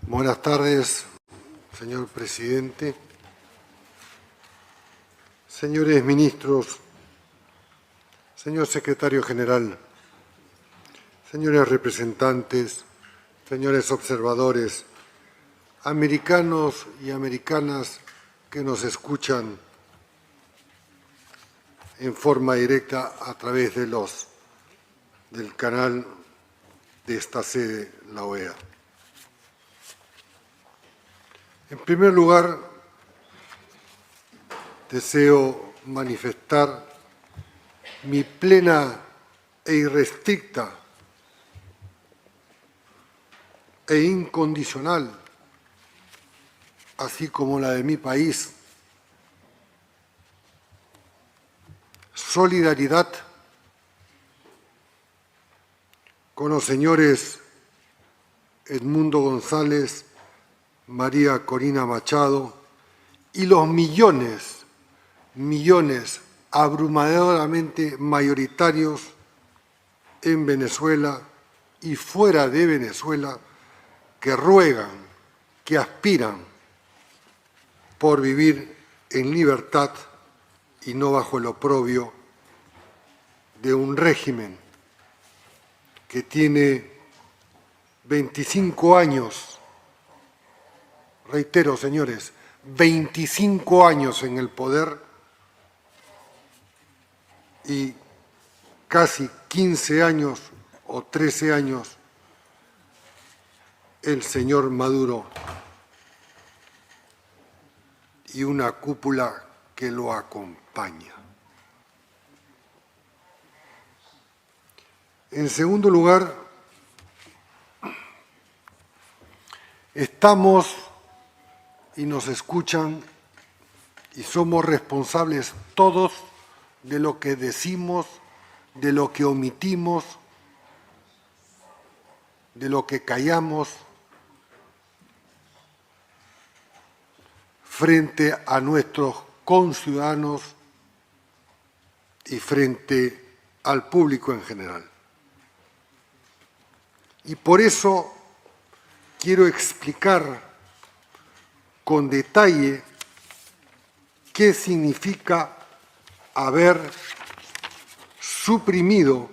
Buenas tardes, señor presidente, señores ministros, señor secretario general, señores representantes, señores observadores, americanos y americanas que nos escuchan en forma directa a través del canal de esta sede, la OEA. En primer lugar, deseo manifestar mi plena e irrestricta e incondicional, así como la de mi país, solidaridad con los señores Edmundo González, María Corina Machado y los millones abrumadoramente mayoritarios en Venezuela y fuera de Venezuela que ruegan, que aspiran por vivir en libertad y no bajo el oprobio de un régimen que tiene 25 años. Reitero, señores, 25 años en el poder y casi 15 años o 13 años el señor Maduro y una cúpula que lo acompaña. En segundo lugar, estamos y nos escuchan y somos responsables todos de lo que decimos, de lo que omitimos, de lo que callamos frente a nuestros conciudadanos y frente al público en general. Y por eso quiero explicar con detalle qué significa haber suprimido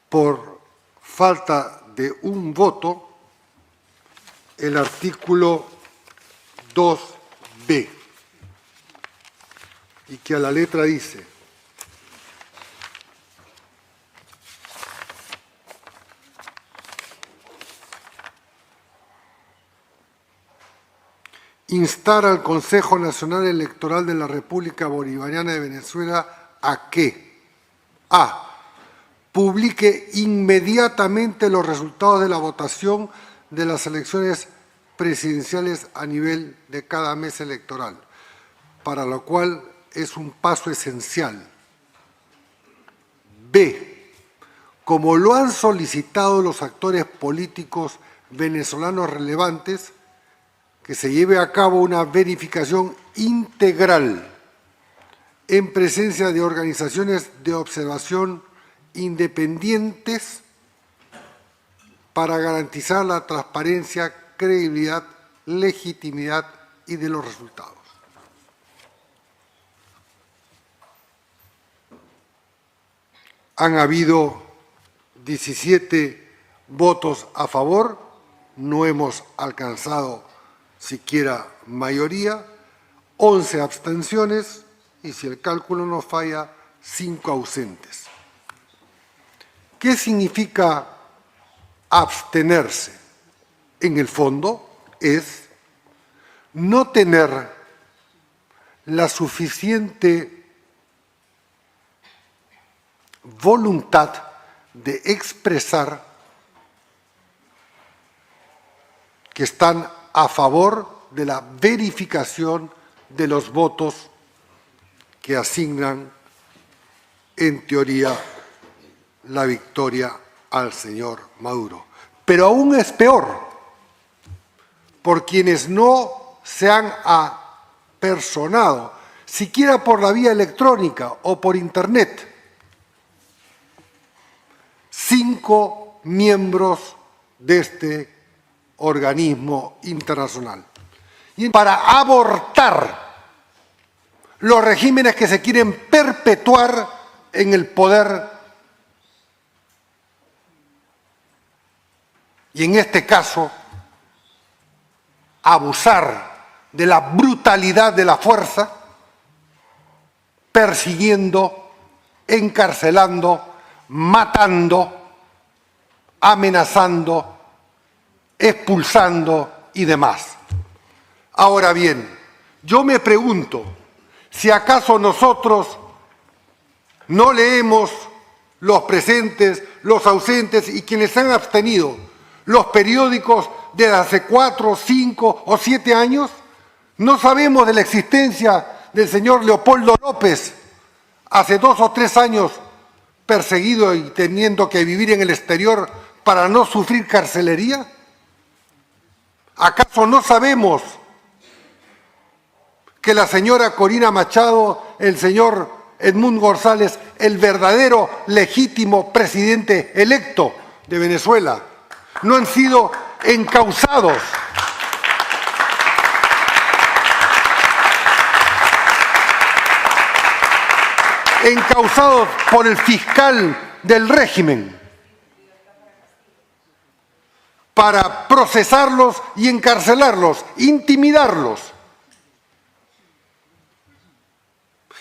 por falta de un voto el artículo 2b, y que a la letra dice: instar al Consejo Nacional Electoral de la República Bolivariana de Venezuela a que a. publique inmediatamente los resultados de la votación de las elecciones presidenciales a nivel de cada mes electoral, para lo cual es un paso esencial. B. Como lo han solicitado los actores políticos venezolanos relevantes, que se lleve a cabo una verificación integral en presencia de organizaciones de observación independientes para garantizar la transparencia, credibilidad, legitimidad y de los resultados. Han habido 17 votos a favor, no hemos alcanzado siquiera mayoría, 11 abstenciones y, si el cálculo no falla, 5 ausentes. ¿Qué significa abstenerse? En el fondo es no tener la suficiente voluntad de expresar que están a favor de la verificación de los votos que asignan, en teoría, la victoria al señor Maduro. Pero aún es peor por quienes no se han apersonado, siquiera por la vía electrónica o por Internet. 5 miembros de este organismo internacional. Y para abortar los regímenes que se quieren perpetuar en el poder, y en este caso, abusar de la brutalidad de la fuerza, persiguiendo, encarcelando, matando, amenazando, expulsando y demás. Ahora bien, yo me pregunto, si acaso nosotros no leemos, los presentes, los ausentes y quienes se han abstenido, los periódicos de hace 4, 5 o 7 años, no sabemos de la existencia del señor Leopoldo López, hace 2 o 3 años perseguido y teniendo que vivir en el exterior para no sufrir carcelería. ¿Acaso no sabemos que la señora Corina Machado, el señor Edmundo González, el verdadero legítimo presidente electo de Venezuela, no han sido encausados por el fiscal del régimen para procesarlos y encarcelarlos, intimidarlos,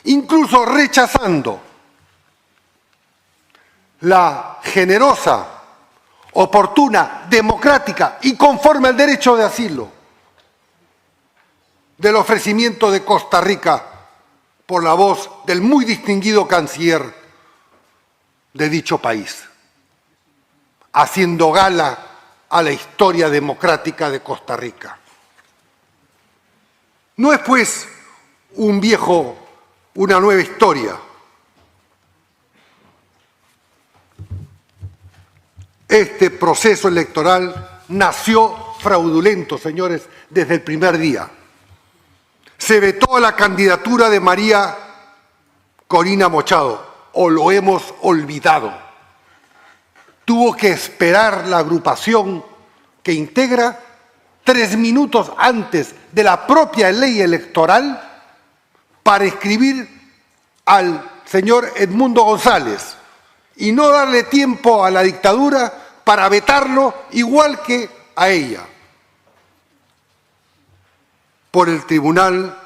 incluso rechazando la generosa, oportuna, democrática y conforme al derecho de asilo del ofrecimiento de Costa Rica por la voz del muy distinguido canciller de dicho país, haciendo gala a la historia democrática de Costa Rica. No es, pues, una nueva historia. Este proceso electoral nació fraudulento, señores, desde el primer día. Se vetó la candidatura de María Corina Machado, o lo hemos olvidado. Tuvo que esperar la agrupación que integra 3 minutos antes de la propia ley electoral para escribir al señor Edmundo González y no darle tiempo a la dictadura para vetarlo igual que a ella por el Tribunal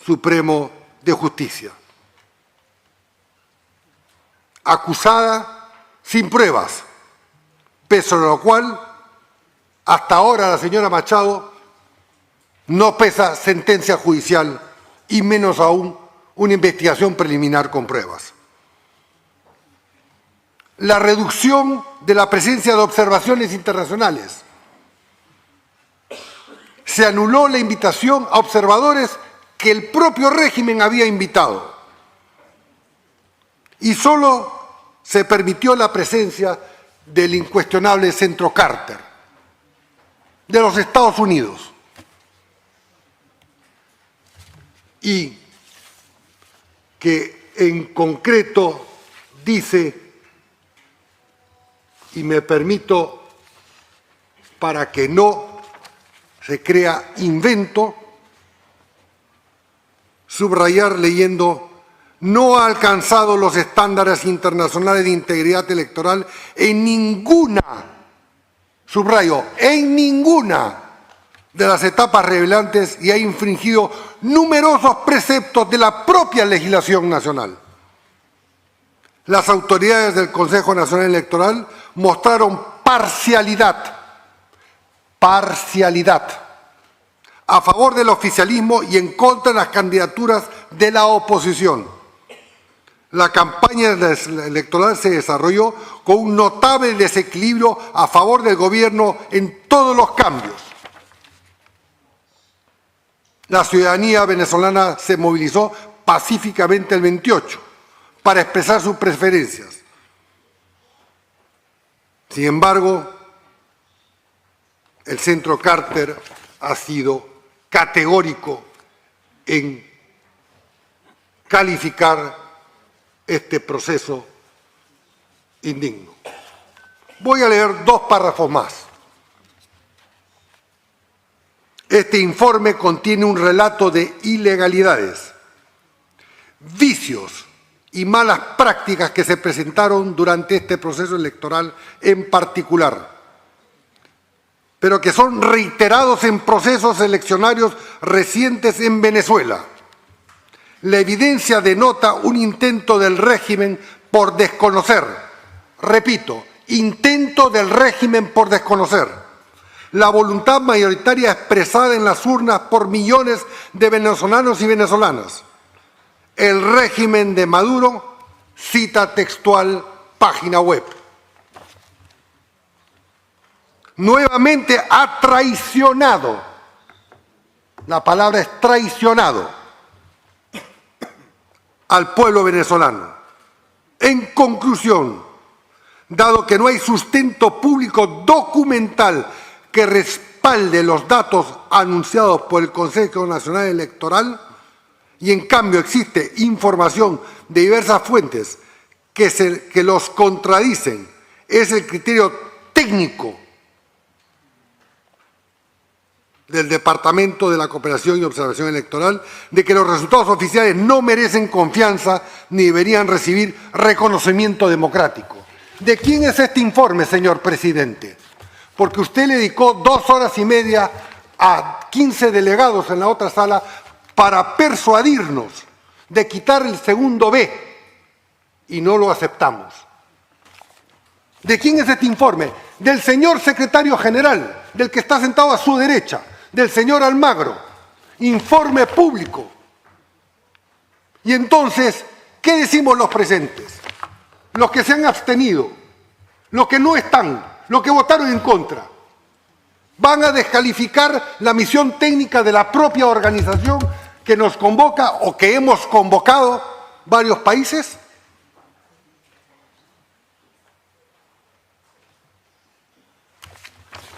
Supremo de Justicia. Acusada sin pruebas, pese a lo cual hasta ahora la señora Machado no pesa sentencia judicial y menos aún una investigación preliminar con pruebas. La reducción de la presencia de observaciones internacionales. Se anuló la invitación a observadores que el propio régimen había invitado y solo se permitió la presencia del incuestionable Centro Carter de los Estados Unidos. Y que en concreto dice, y me permito, para que no se crea invento, subrayar leyendo: no ha alcanzado los estándares internacionales de integridad electoral en ninguna, subrayo, en ninguna de las etapas relevantes y ha infringido numerosos preceptos de la propia legislación nacional. Las autoridades del Consejo Nacional Electoral mostraron parcialidad a favor del oficialismo y en contra de las candidaturas de la oposición. La campaña electoral se desarrolló con un notable desequilibrio a favor del gobierno en todos los cambios. La ciudadanía venezolana se movilizó pacíficamente el 28 para expresar sus preferencias. Sin embargo, el Centro Carter ha sido categórico en calificar este proceso indigno. Voy a leer 2 párrafos más. Este informe contiene un relato de ilegalidades, vicios y malas prácticas que se presentaron durante este proceso electoral en particular, pero que son reiterados en procesos eleccionarios recientes en Venezuela. La evidencia denota un intento del régimen por desconocer, repito, intento del régimen por desconocer la voluntad mayoritaria expresada en las urnas por millones de venezolanos y venezolanas. El régimen de Maduro, cita textual, página web. Nuevamente ha traicionado, la palabra es traicionado, al pueblo venezolano. En conclusión, dado que no hay sustento público documental que respalde los datos anunciados por el Consejo Nacional Electoral, y en cambio existe información de diversas fuentes que los contradicen, es el criterio técnico del Departamento de la Cooperación y Observación Electoral de que los resultados oficiales no merecen confianza ni deberían recibir reconocimiento democrático. ¿De quién es este informe, señor presidente? Porque usted le dedicó 2 horas y media a 15 delegados en la otra sala para persuadirnos de quitar el segundo B y no lo aceptamos. ¿De quién es este informe? Del señor secretario general, del que está sentado a su derecha, del señor Almagro. Informe público. Y entonces, ¿qué decimos los presentes? Los que se han abstenido, los que no están, los que votaron en contra, van a descalificar la misión técnica de la propia organización que nos convoca o que hemos convocado varios países.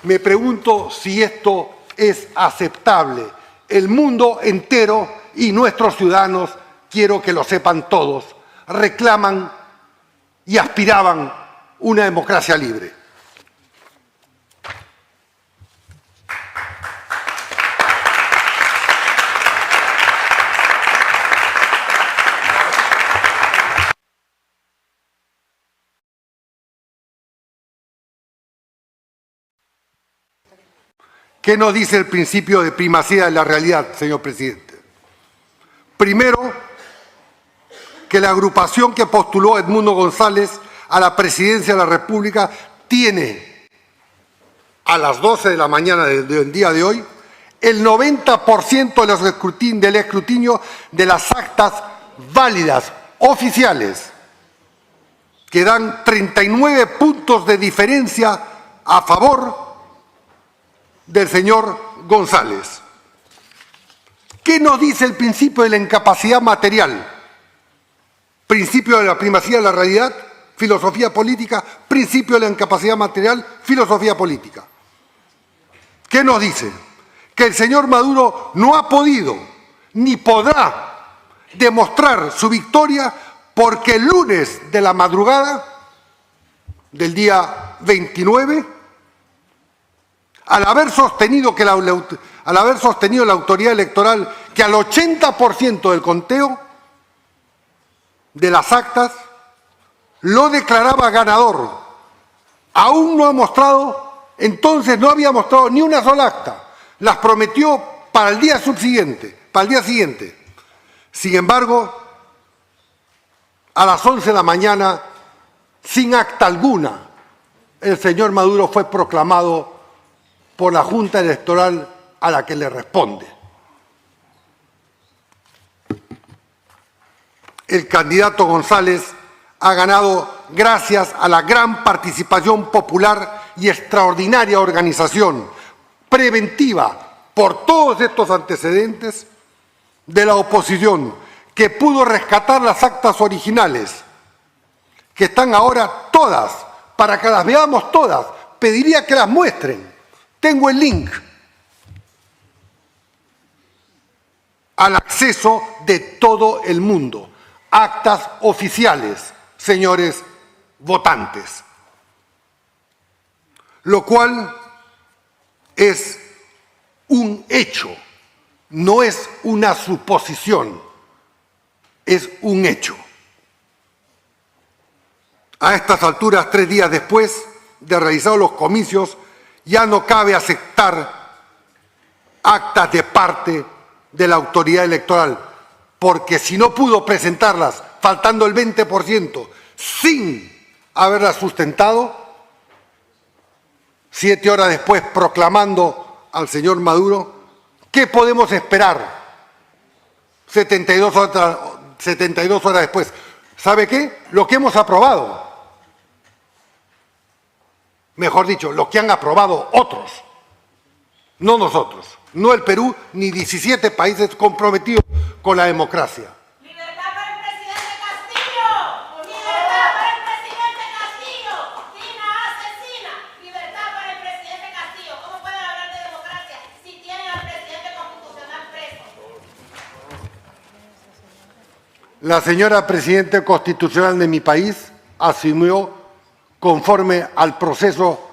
Me pregunto si esto es aceptable. El mundo entero y nuestros ciudadanos, quiero que lo sepan todos, reclaman y aspiraban una democracia libre. ¿Qué nos dice el principio de primacía de la realidad, señor presidente? Primero, que la agrupación que postuló a Edmundo González a la presidencia de la República tiene, a las 12 de la mañana del día de hoy, el 90% del escrutinio de las actas válidas, oficiales, que dan 39 puntos de diferencia a favor del señor González. ¿Qué nos dice el principio de la incapacidad material? Principio de la primacía de la realidad, filosofía política, principio de la incapacidad material, filosofía política. ¿Qué nos dice? Que el señor Maduro no ha podido ni podrá demostrar su victoria porque el lunes de la madrugada del día 29, al haber sostenido la autoridad electoral que al 80% del conteo de las actas lo declaraba ganador, aún no ha mostrado, entonces no había mostrado ni una sola acta, las prometió para el día subsiguiente, para el día siguiente. Sin embargo, a las 11 de la mañana, sin acta alguna, el señor Maduro fue proclamado por la Junta Electoral a la que le responde. El candidato González ha ganado gracias a la gran participación popular y extraordinaria organización preventiva por todos estos antecedentes de la oposición, que pudo rescatar las actas originales, que están ahora todas, para que las veamos todas. Pediría que las muestren. Tengo el link al acceso de todo el mundo. Actas oficiales, señores votantes. lo cual es un hecho, no es una suposición, es un hecho. A estas alturas, 3 días después de realizados los comicios, ya no cabe aceptar actas de parte de la autoridad electoral, porque si no pudo presentarlas faltando el 20% sin haberlas sustentado, 7 horas después proclamando al señor Maduro, ¿qué podemos esperar 72 horas después? ¿Sabe qué? Lo que hemos aprobado. Mejor dicho, lo que han aprobado otros, no nosotros, no el Perú, ni 17 países comprometidos con la democracia. ¡Libertad para el presidente Castillo! ¡Libertad para el presidente Castillo! ¡Dina asesina! ¡Libertad para el presidente Castillo! ¿Cómo pueden hablar de democracia si tienen al presidente constitucional preso? La señora presidenta constitucional de mi país asumió conforme al proceso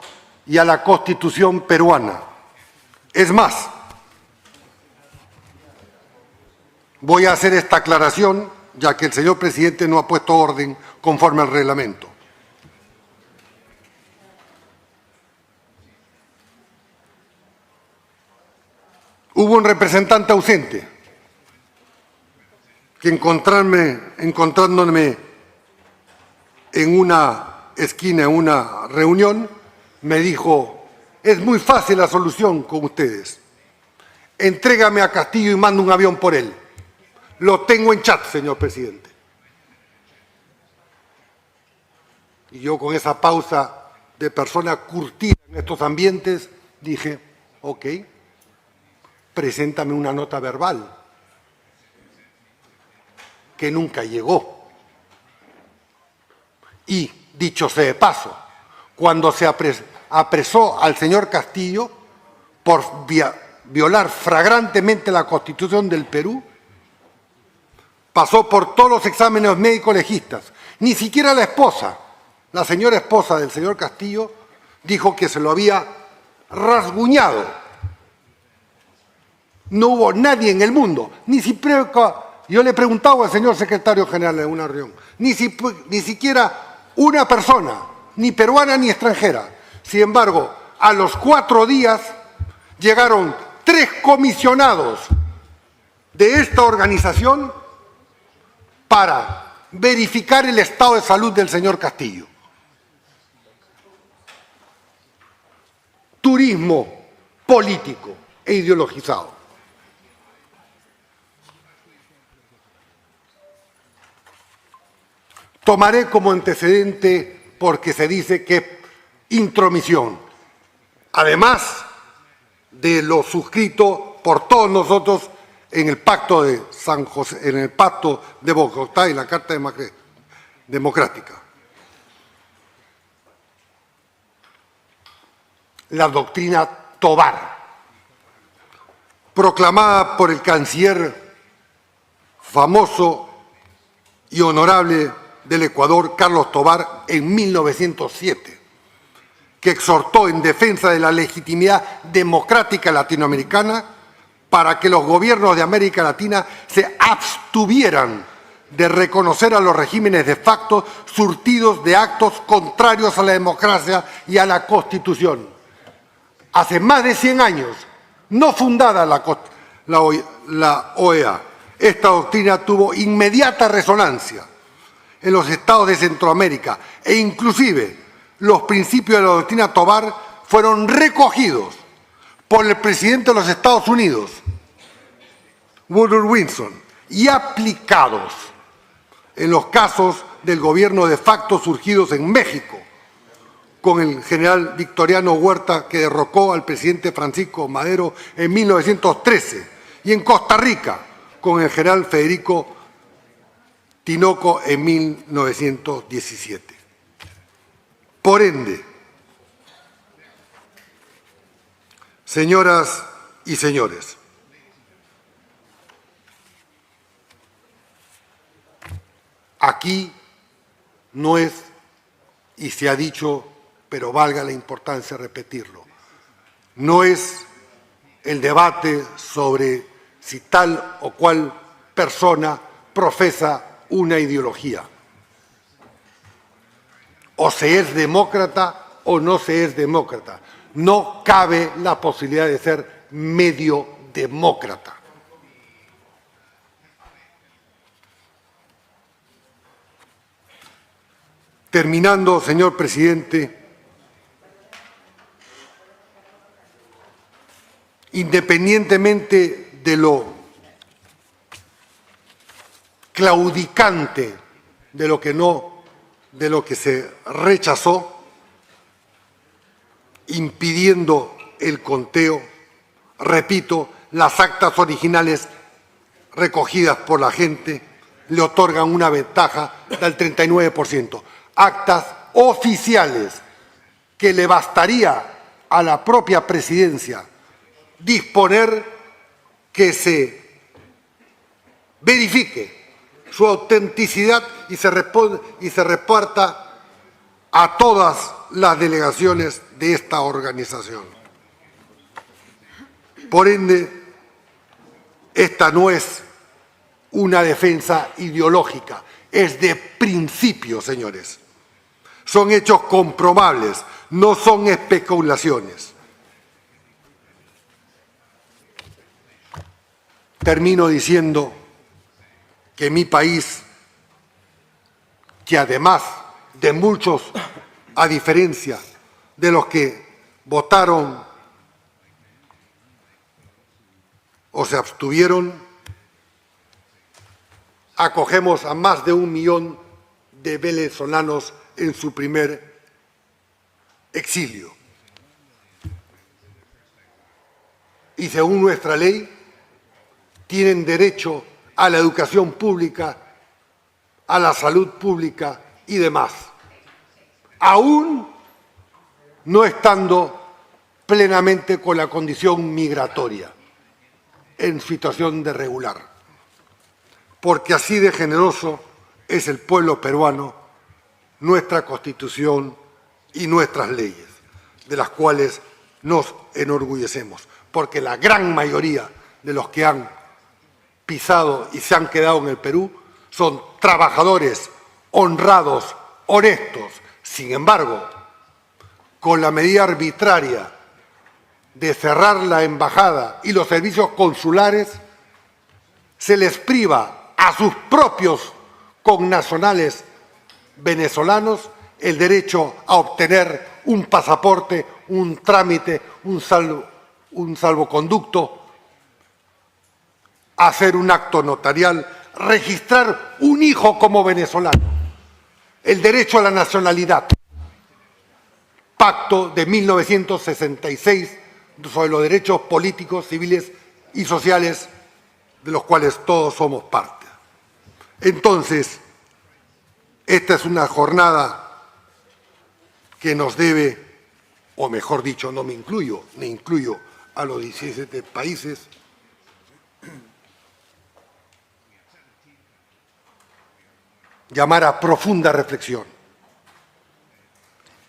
y a la Constitución peruana. Es más, voy a hacer esta aclaración, ya que el señor presidente no ha puesto orden conforme al reglamento. Hubo un representante ausente que encontrándome en una esquina, en una reunión, me dijo: es muy fácil la solución con ustedes. Entrégame a Castillo y mando un avión por él. Lo tengo en chat, señor presidente. Y yo, con esa pausa de persona curtida en estos ambientes, dije: ok, preséntame una nota verbal, que nunca llegó. Y, dicho sea de paso, cuando se apresó al señor Castillo por violar flagrantemente la Constitución del Perú, pasó por todos los exámenes médicos legistas. Ni siquiera la esposa, la señora esposa del señor Castillo, dijo que se lo había rasguñado. No hubo nadie en el mundo, ni siquiera, yo le preguntaba al señor secretario general en una reunión, ni siquiera una persona, ni peruana ni extranjera. Sin embargo, a los 4 días llegaron 3 comisionados de esta organización para verificar el estado de salud del señor Castillo. Turismo político e ideologizado. Tomaré como antecedente porque se dice que es intromisión, además de lo suscrito por todos nosotros en el Pacto de San José, en el Pacto de Bogotá y la Carta Democrática. La doctrina Tobar, proclamada por el canciller famoso y honorable del Ecuador, Carlos Tobar, en 1907, que exhortó en defensa de la legitimidad democrática latinoamericana para que los gobiernos de América Latina se abstuvieran de reconocer a los regímenes de facto surtidos de actos contrarios a la democracia y a la Constitución. Hace más de 100 años, no fundada la OEA, esta doctrina tuvo inmediata resonancia en los estados de Centroamérica e inclusive los principios de la doctrina Tobar fueron recogidos por el presidente de los Estados Unidos, Woodrow Wilson, y aplicados en los casos del gobierno de facto surgidos en México, con el general Victoriano Huerta, que derrocó al presidente Francisco Madero en 1913, y en Costa Rica, con el general Federico Tinoco en 1917. Por ende, señoras y señores, aquí no es, y se ha dicho pero valga la importancia repetirlo. No es el debate sobre si tal o cual persona profesa una ideología. O se es demócrata o no se es demócrata. No cabe la posibilidad de ser medio demócrata. Terminando, señor presidente, independientemente de lo claudicante de lo que se rechazó, impidiendo el conteo, repito, las actas originales recogidas por la gente le otorgan una ventaja del 39%. Actas oficiales que le bastaría a la propia presidencia disponer que se verifique su autenticidad y se reparta a todas las delegaciones de esta organización. Por ende, esta no es una defensa ideológica, es de principio, señores. Son hechos comprobables, no son especulaciones. Termino diciendo que mi país, que además de muchos, a diferencia de los que votaron o se abstuvieron, acogemos a más de 1 millón de venezolanos en su primer exilio. Y según nuestra ley, tienen derecho a la educación pública, a la salud pública y demás, aún no estando plenamente con la condición migratoria, en situación de regular. Porque así de generoso es el pueblo peruano, nuestra Constitución y nuestras leyes, de las cuales nos enorgullecemos, porque la gran mayoría de los que han pisado y se han quedado en el Perú son trabajadores honrados, honestos. Sin embargo, con la medida arbitraria de cerrar la embajada y los servicios consulares, se les priva a sus propios connacionales venezolanos el derecho a obtener un pasaporte, un trámite, un salvoconducto, hacer un acto notarial, registrar un hijo como venezolano, el derecho a la nacionalidad, Pacto de 1966 sobre los derechos políticos, civiles y sociales, de los cuales todos somos parte. Entonces, esta es una jornada que nos debe, o mejor dicho, no me incluyo, ni incluyo a los 17 países, llamar a profunda reflexión.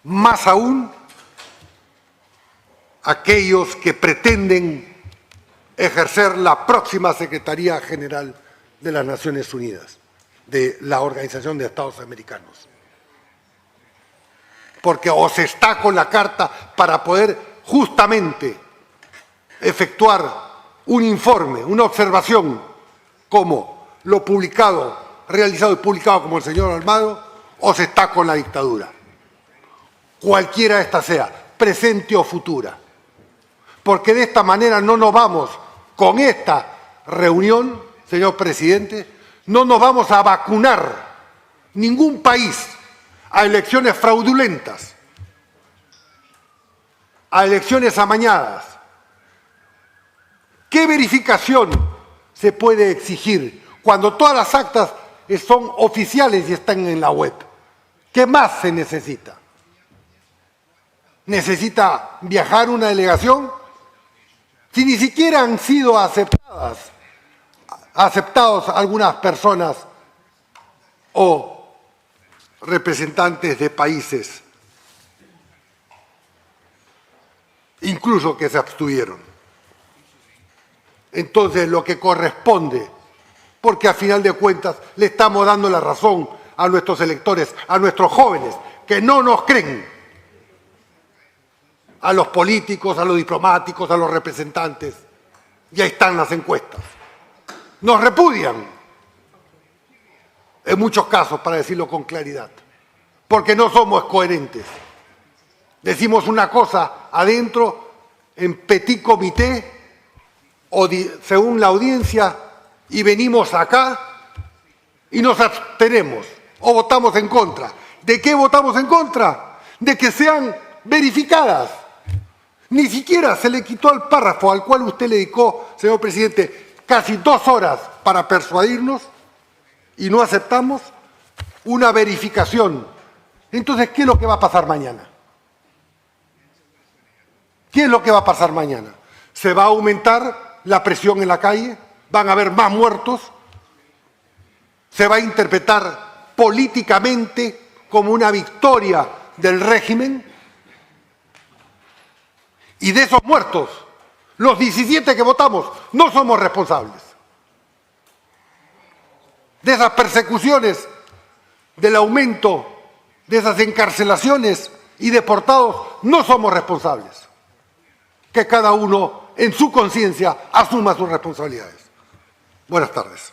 Más aún, aquellos que pretenden ejercer la próxima Secretaría General de las Naciones Unidas, de la Organización de Estados Americanos. Porque o se está con la carta para poder justamente efectuar un informe, una observación, como lo publicado, realizado y publicado como el señor Almagro, o se está con la dictadura. Cualquiera de estas sea, presente o futura. Porque de esta manera no nos vamos, con esta reunión, señor presidente, no nos vamos a vacunar ningún país a elecciones fraudulentas, a elecciones amañadas. ¿Qué verificación se puede exigir cuando todas las actas son oficiales y están en la web? ¿Qué más se necesita? ¿Necesita viajar una delegación? Si ni siquiera han sido aceptados algunas personas o representantes de países incluso que se abstuvieron. Entonces, lo que corresponde, porque a final de cuentas le estamos dando la razón a nuestros electores, a nuestros jóvenes, que no nos creen, a los políticos, a los diplomáticos, a los representantes. Ya están las encuestas. Nos repudian, en muchos casos, para decirlo con claridad, porque no somos coherentes. Decimos una cosa adentro, en petit comité, o según la audiencia, y venimos acá y nos abstenemos o votamos en contra. ¿De qué votamos en contra? De que sean verificadas. Ni siquiera se le quitó al párrafo al cual usted le dedicó, señor presidente, casi 2 horas para persuadirnos y no aceptamos una verificación. Entonces, ¿qué es lo que va a pasar mañana? ¿Qué es lo que va a pasar mañana? ¿Se va a aumentar la presión en la calle? ¿Van a haber más muertos? ¿Se va a interpretar políticamente como una victoria del régimen? Y de esos muertos, los 17 que votamos, no somos responsables. De esas persecuciones, del aumento de esas encarcelaciones y deportados, no somos responsables. Que cada uno, en su conciencia, asuma sus responsabilidades. Buenas tardes.